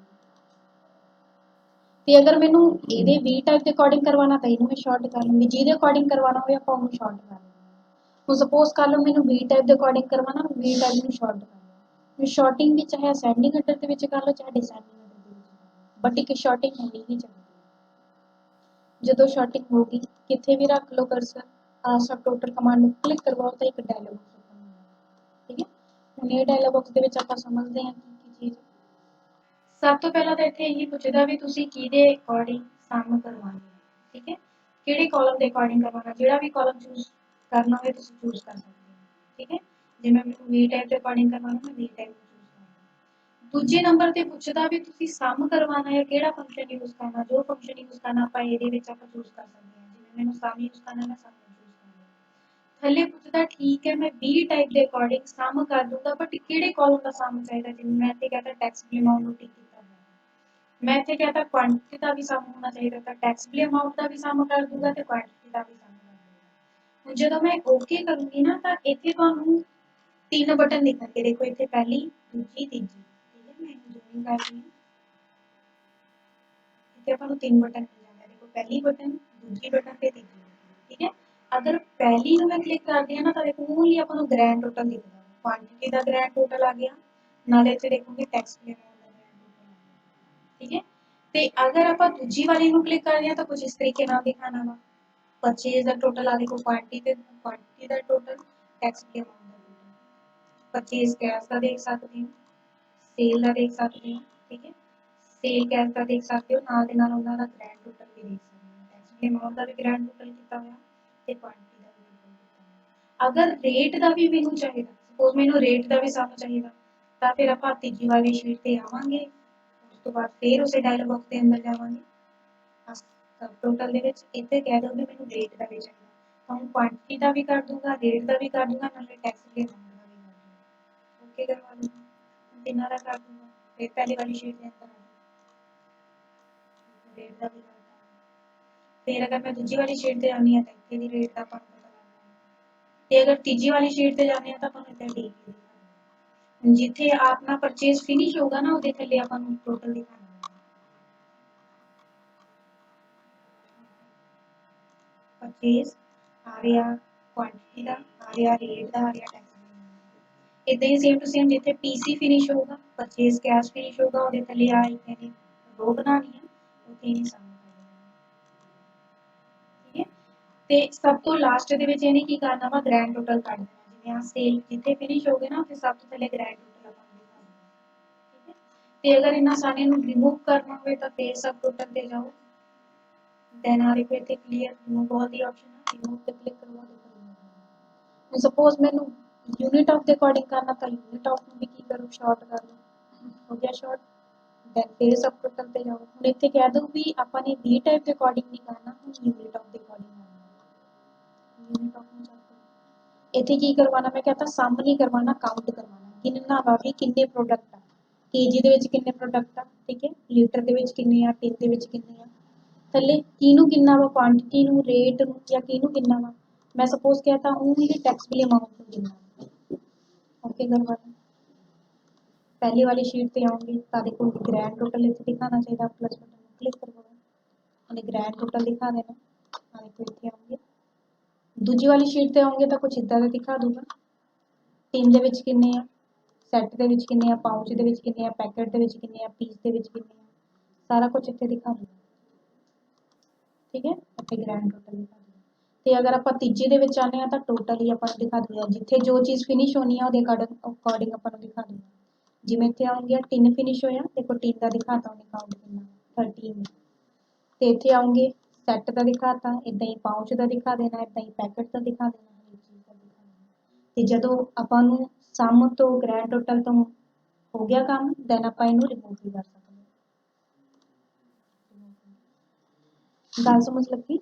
तो अगर मैनू ये V टाइप के अकॉर्डिंग करवाना तो इनू मैं शॉर्ट कर लूँगी, जिहदे अकॉर्डिंग करवाना हो आप उन्होंने शॉर्ट कर लूँगी। तो सपोज कर लो मैनू V टाइप के अकॉर्डिंग करवाना, V टाइप में शॉर्ट कर लो, शॉर्टिंग भी चाहे असेंडिंग ऑर्डर के विच कर लो चाहे डिसेंडिंग ऑर्डर के विच कर लो, बट एक शॉर्टिंग होनी ही चाहिए। जदों शॉर्टिंग होगी कित्थे भी रख लो कर्सर, आ सब टोटल कमांड क्लिक करवाओ तो एक डायलॉग ओपन होगा। ठीक है, ਹੁਣ ਇਹ ਡਾਇਲੌਗ ਬਾਕਸ ਦੇ ਵਿੱਚ ਆਪਾਂ ਸਮਝਦੇ ਹਾਂ ਕੀ ਚੀਜ਼। ਸਭ ਤੋਂ ਪਹਿਲਾਂ ਤਾਂ ਇੱਥੇ ਇਹੀ ਪੁੱਛਦਾ ਵੀ ਤੁਸੀਂ ਕਿਹਦੇ ਅਕੋਰਡਿੰਗ ਸਮ ਕਰਵਾਉਣਾ ਹੈ। ਠੀਕ ਹੈ, ਕਿਹੜੇ ਕਾਲਮ ਦੇ ਅਕੋਰਡਿੰਗ ਕਰਵਾਉਣਾ, ਜਿਹੜਾ ਵੀ ਕਾਲਮ ਚੂਜ਼ ਕਰਨਾ ਹੋਵੇ ਤੁਸੀਂ ਚੂਜ਼ ਕਰ ਸਕਦੇ ਹੋ। ਠੀਕ ਹੈ, ਜਿਵੇਂ ਮੈਨੂੰ V ਟਾਈਪ ਦੇ ਅਕੋਰਡਿੰਗ ਕਰਵਾਉਣਾ ਮੈਂ V ਟਾਈਪ ਚੂਜ਼ ਕਰਾਂਗਾ। ਦੂਜੇ ਨੰਬਰ ਤੇ ਪੁੱਛਦਾ ਵੀ ਤੁਸੀਂ ਸਮ ਕਰਵਾਉਣਾ ਹੈ ਕਿਹੜਾ ਫੰਕਸ਼ਨ ਯੂਜ਼ ਕਰਨਾ, ਜੋ ਫੰਕਸ਼ਨ ਯੂਜ਼ ਕਰਨਾ ਆਪਾਂ ਇਹਦੇ ਵਿੱਚ ਆਪਾਂ ਚੂਜ਼ ਕਰ ਸਕਦੇ ਹਾਂ। ਜਿਵੇਂ ਮੈਨੂੰ ਸਮ ਯੂਜ਼ ਕਰਨਾ ਮੈਂ ਸਮ थले पुछदा ठीक है मैं B टाइप के अकॉर्डिंग सम कर दूंगा, बट किहड़े कॉलम का सम चाहिए, जिवें मैं इत्थे कहता टैक्सेबल अमाउंट टिक कीता है, मैं इत्थे कहता क्वांटिटी का भी सम होना चाहिए था, टैक्सेबल अमाउंट का भी सम कर दूंगा ते क्वांटिटी का भी सम कर दूंगा। हुण जदों मैं ओके करूंगी ना तां इत्थे तुहानूं तीन बटन दिखणगे, देखो इत्थे पहली दूजी तीजी। ठीक है, मैं जूम कर रही हूं, इत्थे आपां नूं तीन बटन मिल जांदे, देखो पहली बटन, दूजी बटन ते तीजी। ठीक है, अगर पहली में मैं क्लिक करती हूँ ना तो देखो ओनली अपन ग्रैंड टोटल दिखता है, क्वांटिटी का ग्रैंड टोटल आ गया, नाले इत्थे देखोगे टैक्स पे अमाउंट का ग्रैंड टोटल आ गया। ठीक है, ते अगर आप दूजी वाली में क्लिक करते हैं तो कुछ इस तरीके नाल दिखाना वा, परचेज का टोटल आ देखो, क्वांटिटी का टोटल, टैक्स पे अमाउंट का टोटल, परचेज कैश का देख सकते हो, सेल का देख सकते हो। ठीक है, सेल कैश का देख सकते हो, नाल दे नाल उन्हां दा ग्रैंड टोटल भी देख सकते हो, टैक्स पे अमाउंट का भी ग्रैंड टोटल किया हुआ ते क्वांटिटी का भी टोटल किया हुआ। अगर रेट का भी मैनू चाहिए, सपोज मैनू रेट का भी सम चाहिए, तो फिर आप तीजी वाली शीट पे आवांगे, उस तो बाद फिर उस डायलॉग बॉक्स के अंदर जावांगे, सब टोटल दे विच इत्थे कह दो कि मैनू रेट का भी चाहिए, तो हम क्वांटिटी का भी कर दूंगा, रेट का भी कर दूंगा, नाले टैक्स पे अमाउंट का भी कर दूंगा। ओके करवा दूंगा, तीनों का कर दूंगा, फिर पहली वाली शीट के अंदर रेट का भी कर दूंगा। फिर अगर मैं दूजी वाली शीट पे जानी है तो इत्थे भी रेट का पता लग जाएगा, ते अगर तीजी वाली शीट पे जाने तो अपन इत्थे डी दिखाना, जिथे अपना परचेज फिनिश होगा ना उहदे थल्ले अपन टोटल दिखाना, परचेज आ रहा, क्वांटिटी का आ रहा, रेट का आ रहा, टैक्स इदां ही सेम टू सेम जिथे पीसी फिनिश होगा, परचेज कैश फिनिश होगा, उहदे थल्ले आ इत्थे रो बनानी है, उत्थे ही सम ठीक है। ते सब तो लास्ट दे विच इहने की करना वा, ग्रैंड टोटल कढ देना, जिवें आ सेल जिथे फिनिश हो गए ना उत्थे सब तो थल्ले ग्रैंड टोटल अपन लिखा देना। ठीक है, ਤੇ ਅਗਰ ਇਹਨਾਂ ਸਾਰਿਆਂ ਨੂੰ ਰਿਮੂਵ ਕਰਨਾ ਹੋਵੇ ਤਾਂ ਪੇਜ ਸਬ ਟੋਟਲ ਤੇ ਜਾਓ, देन आ देखो इतने clear remove all the option है, रिमूव पे क्लिक करो देखो सपोज मैंने यूनिट ऑफ के अकॉर्डिंग करना था, यूनिट ऑफ में भी की करो शॉर्ट कर लो, हो गया शॉर्ट। देन फिर सब टोटल पे जाओ, ਹੁਣ ਇੱਥੇ ਕਹਿ ਦੋ ਵੀ ਆਪਾਂ ਨੇ ਬੀ ਟਾਈਪ ਦੇ ਅਕॉर्डिंग ਨਹੀਂ ਕਰਨਾ, ਹੁਣ यूनिट ऑफ ਦੇ ਅਕॉर्डिंग करना, यूनिट ऑफ में जाओ ਇੱਥੇ ਕੀ ਕਰਵਾਉਣਾ, ਮੈਂ ਕਹਤਾ ਸਮ ਨਹੀਂ ਕਰਵਾਉਣਾ, ਕਾਊਂਟ ਕਰਵਾਉਣਾ, ਗਿਣਨਾ ਵਾ ਵੀ ਕਿੰਨੇ ਪ੍ਰੋਡਕਟ ਆ, ਕੇਜੀ ਦੇ ਵਿੱਚ ਕਿੰਨੇ ਪ੍ਰੋਡਕਟ ਆ, ਠੀਕ ਹੈ, ਲੀਟਰ ਦੇ ਵਿੱਚ ਕਿੰਨੇ ਆ, ਟਿਨ ਦੇ ਵਿੱਚ ਕਿੰਨੇ ਆ, थले किनू किन्ना वा, क्वांटिटी नू, रेट नू या किनू किन्ना वा, मैं सपोज कहता ओनली टैक्सेबल अमाउंट नू किन्ना, ओके करवा लो। पहली वाली शीट पे आऊंगी तो देखो ग्रैंड टोटल इसे दिखाना चाहिए, प्लस बटन क्लिक करवाओ, उन्हें ग्रैंड टोटल दिखा देना, देखो इतने आऊंगे। दूजी वाली शीट पे आऊंगे तो कुछ इदा का दिखा दूंगा, टिन दे विच किन्ने आ, सैट दे विच किन्ने आ, पाउच दे विच किन्ने आ, पैकेट दे विच किन्ने आ, पीस दे विच किन्ने आ, सारा कुछ इत्थे दिखा दूंगा, ठीक है, इतने ग्रैंड टोटल दिखा दूंगा। तो अगर आप तीजे दे विच आने तो टोटल ही अपन दिखा दूंगा, जिथे जो चीज़ फिनिश होनी है अकॉर्डिंग अपन दिखा दूंगा, जिवें इत्थे आऊंगी टिन फिनिश होया, देखो टिन का दिखाता उन्हें काउंट कितना 13, तो इत्थे आऊंगे सैट का दिखाता, इदा ही पाउच का दिखा देना, इदा ही पैकेट का दिखा देना, हर चीज़ का दिखा देना। तो जदों आपां नूं सम तो ग्रैंड टोटल तो हो गया काम, दैन आपां इहनूं रिमूव भी कर सकते हैं। गल समझ लगी।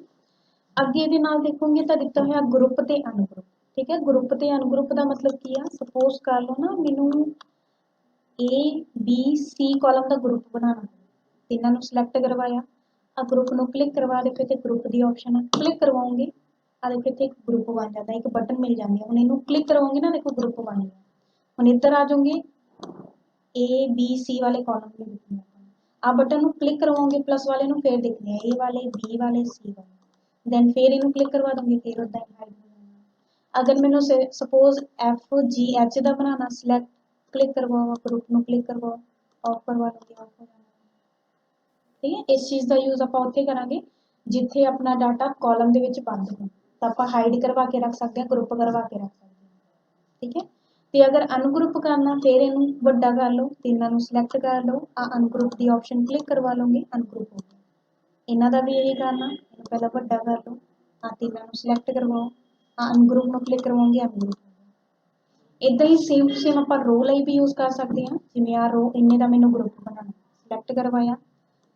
ਅੱਗੇ ਦੇ ਨਾਲ ਦੇਖੋਗੇ ਤਾਂ ਦਿੱਤਾ ਹੋਇਆ ਗਰੁੱਪ ਤੇ ਅਨਗਰੁੱਪ, ਠੀਕ ਹੈ, ਗਰੁੱਪ ਤੇ ਅਨਗਰੁੱਪ ਦਾ ਮਤਲਬ ਕੀ ਆ, ਸਪੋਜ਼ ਕਰ ਲਓ ਨਾ ਮੈਨੂੰ A B C column the group ਬਣਾਉਣਾ, ਤਿੰਨਾਂ ਨੂੰ ਸਿਲੈਕਟ ਕਰਵਾਇਆ, ਆ ਗਰੁੱਪ ਨੂੰ ਕਲਿੱਕ ਕਰਵਾ ਦੇ, ਫਿਰ ਤੇ ਗਰੁੱਪ ਦੀ ਆਪਸ਼ਨ ਆ, ਕਲਿੱਕ ਕਰਵਾਉਂਗੇ ਆ ਦੇਖੋ ਇੱਥੇ ਇੱਕ ਗਰੁੱਪ ਬਣ ਜਾਂਦਾ, ਇੱਕ ਬਟਨ ਮਿਲ ਜਾਂਦੀ ਹੈ, ਹੁਣ ਇਹਨੂੰ ਕਲਿੱਕ ਕਰਵਾਉਂਗੇ ਨਾ ਦੇਖੋ ਗਰੁੱਪ ਬਣ ਗਿਆ। ਹੁਣ ਇੱਧਰ ਆ ਜਾਓਗੇ A B C ਵਾਲੇ ਕਾਲਮ ਵੀ ਦਿਖਣੇ ਆ, ਬਟਨ ਨੂੰ ਕਲਿੱਕ ਕਰਵਾਉਂਗੇ प्लस वाले ਨੂੰ ਫਿਰ ਦਿਖਣੇ ਆ A वाले B वाले C वाले, दैन फिर इनू क्लिक करवा दूंगी, फिर उदा ही हाइड हो जाएगा। अगर मैंने सपोज F G H का बनाना, सिलेक्ट क्लिक करवाओ, ग्रुप में क्लिक करवाओ, ऑफ करवा लूँगी, ऑफ हो जाएगा, ठीक है। इस चीज़ का यूज़ आप उत्थे करांगे जिथे अपना डाटा कॉलम दे विच बंद हो, तो आप हाइड करवा के रख सकते हैं, ग्रुप करवा के रख सकते हैं, ठीक है। तो अगर अनग्रुप करना फिर इनू वड्डा कर लो, तिन्नां नूं सिलेक्ट कर लो, अनग्रुप की ऑप्शन क्लिक करवा लूँगी, अनग्रुप हो गया। इन्हां दा भी यही करना, पहला वड्डा कर लो, तीनों को सिलेक्ट करवाओ, अनग्रुप में क्लिक करवाओगे, अनग्रुप इदा ही सेम टू सेम आप रो लाई भी यूज़ कर सकते हैं, जिवें आ रो इन्ने का मैंने ग्रुप बनाना, सिलेक्ट करवाया,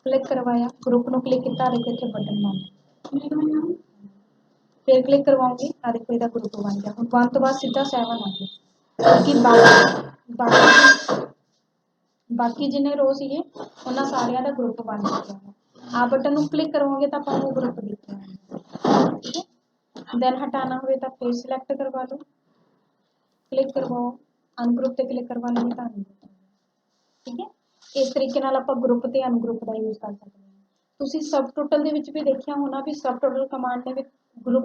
क्लिक करवाया, ग्रुप में क्लिक किया, देखो इतने बटन बन, फिर क्लिक करवाओगे, आ देखो इसका ग्रुप बन गया। हुण 1 तो बाद सीधा 7 आ गया, क्योंकि बाकी जिन्ने रो सीगे उन्हां सारियां दा ग्रुप बन चुका है। आ बटन नूं क्लिक करोगे तो आपको ग्रुप दिख जाएगा, ठीक है। दैन हटाना हो तो फिर सिलेक्ट करवा लो, क्लिक करवाओ, अनग्रुप पे क्लिक करवा लो, हटा दो, ठीक है। इस तरीके नाल आपां ग्रुप ते अनग्रुप का यूज़ कर सकते हैं। तुसीं सब टोटल दे विच भी देखिया होना भी सब टोटल कमांड ने ग्रुप